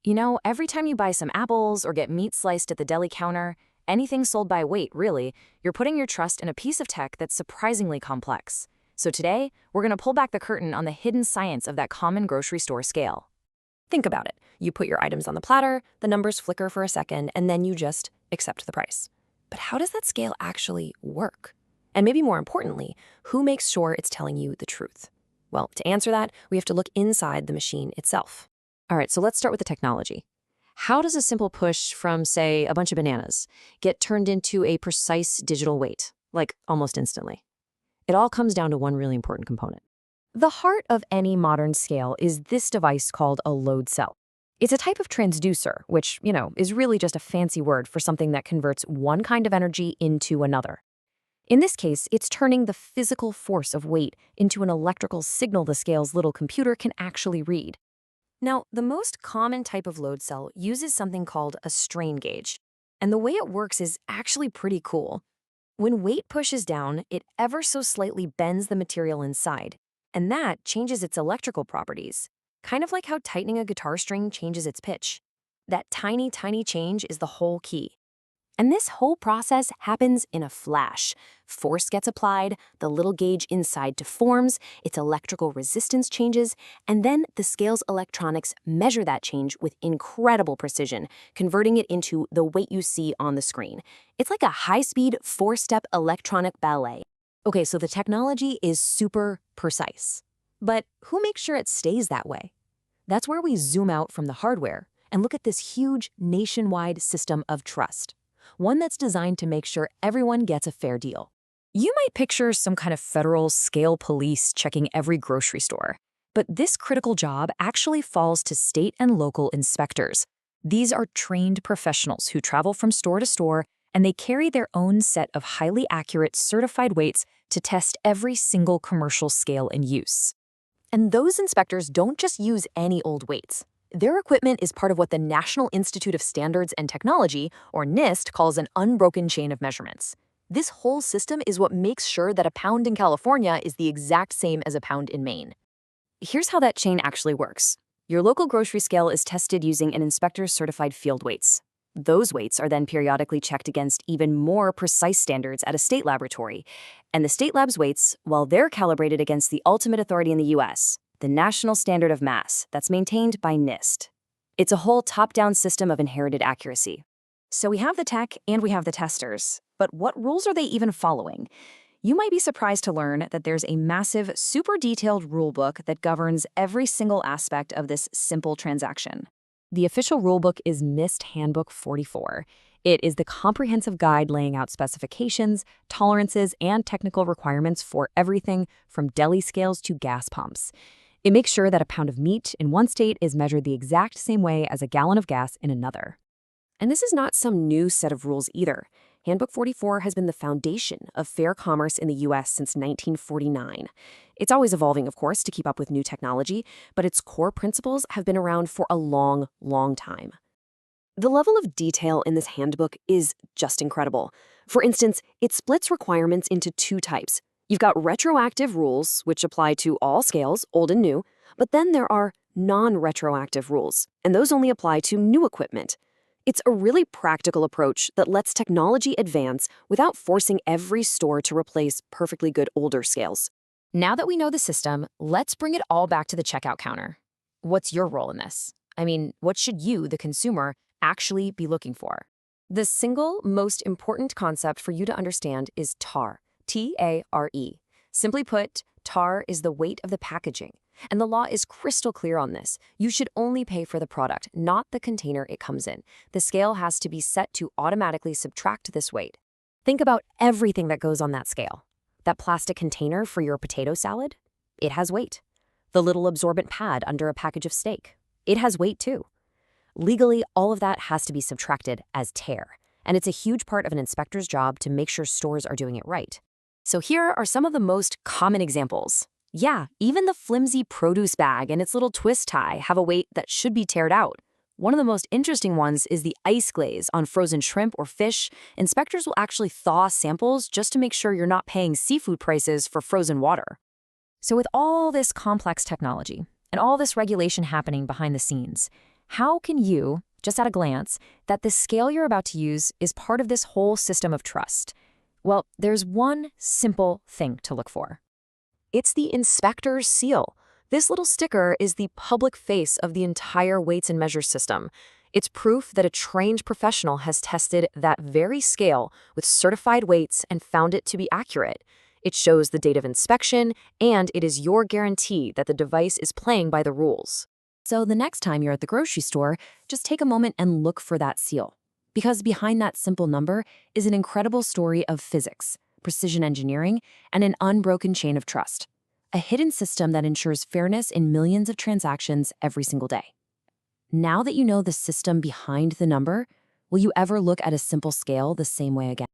You know, every time you buy some apples or get meat sliced at the deli counter, anything sold by weight, really, you're putting your trust in a piece of tech that's surprisingly complex. So today, we're going to pull back the curtain on the hidden science of that common grocery store scale. Think about it. You put your items on the platter, the numbers flicker for a second, and then you just accept the price. But how does that scale actually work? And maybe more importantly, who makes sure it's telling you the truth? Well, to answer that, we have to look inside the machine itself. All right, so let's start with the technology. How does a simple push from, say, a bunch of bananas get turned into a precise digital weight, like almost instantly? It all comes down to one really important component. The heart of any modern scale is this device called a load cell. It's a type of transducer, which, is really just a fancy word for something that converts one kind of energy into another. In this case, it's turning the physical force of weight into an electrical signal the scale's little computer can actually read. Now, the most common type of load cell uses something called a strain gauge, and the way it works is actually pretty cool. When weight pushes down, it ever so slightly bends the material inside, and that changes its electrical properties, kind of like how tightening a guitar string changes its pitch. That tiny, tiny change is the whole key. And this whole process happens in a flash. Force gets applied, the little gauge inside deforms, its electrical resistance changes, and then the scale's electronics measure that change with incredible precision, converting it into the weight you see on the screen. It's like a high-speed, four-step electronic ballet. Okay, so the technology is super precise. But who makes sure it stays that way? That's where we zoom out from the hardware and look at this huge nationwide system of trust. One that's designed to make sure everyone gets a fair deal. You might picture some kind of federal scale police checking every grocery store, but this critical job actually falls to state and local inspectors. These are trained professionals who travel from store to store, and they carry their own set of highly accurate certified weights to test every single commercial scale in use. And those inspectors don't just use any old weights. Their equipment is part of what the National Institute of Standards and Technology, or NIST, calls an unbroken chain of measurements. This whole system is what makes sure that a pound in California is the exact same as a pound in Maine. Here's how that chain actually works. Your local grocery scale is tested using an inspector's certified field weights. Those weights are then periodically checked against even more precise standards at a state laboratory. And the state lab's weights, well, they're calibrated against the ultimate authority in the US, the National Standard of Mass, that's maintained by NIST. It's a whole top-down system of inherited accuracy. So we have the tech and we have the testers, but what rules are they even following? You might be surprised to learn that there's a massive, super detailed rulebook that governs every single aspect of this simple transaction. The official rulebook is NIST Handbook 44. It is the comprehensive guide laying out specifications, tolerances, and technical requirements for everything from deli scales to gas pumps. It makes sure that a pound of meat in one state is measured the exact same way as a gallon of gas in another. And this is not some new set of rules either. Handbook 44 has been the foundation of fair commerce in the U.S. since 1949. It's always evolving, of course, to keep up with new technology, but its core principles have been around for a long, long time. The level of detail in this handbook is just incredible. For instance, it splits requirements into two types. You've got retroactive rules, which apply to all scales, old and new, but then there are non-retroactive rules, and those only apply to new equipment. It's a really practical approach that lets technology advance without forcing every store to replace perfectly good older scales. Now that we know the system, let's bring it all back to the checkout counter. What's your role in this? I mean, what should you, the consumer, actually be looking for? The single most important concept for you to understand is TAR. T-A-R-E. Simply put, TAR is the weight of the packaging. And the law is crystal clear on this. You should only pay for the product, not the container it comes in. The scale has to be set to automatically subtract this weight. Think about everything that goes on that scale. That plastic container for your potato salad? It has weight. The little absorbent pad under a package of steak? It has weight too. Legally, all of that has to be subtracted as TAR. And it's a huge part of an inspector's job to make sure stores are doing it right. So here are some of the most common examples. Yeah, even the flimsy produce bag and its little twist tie have a weight that should be tared out. One of the most interesting ones is the ice glaze on frozen shrimp or fish. Inspectors will actually thaw samples just to make sure you're not paying seafood prices for frozen water. So with all this complex technology and all this regulation happening behind the scenes, How can you, just at a glance, that the scale you're about to use is part of this whole system of trust? Well, there's one simple thing to look for. It's the inspector's seal. This little sticker is the public face of the entire weights and measures system. It's proof that a trained professional has tested that very scale with certified weights and found it to be accurate. It shows the date of inspection, and it is your guarantee that the device is playing by the rules. So the next time you're at the grocery store, just take a moment and look for that seal. Because behind that simple number is an incredible story of physics, precision engineering, and an unbroken chain of trust. A hidden system that ensures fairness in millions of transactions every single day. Now that you know the system behind the number, will you ever look at a simple scale the same way again?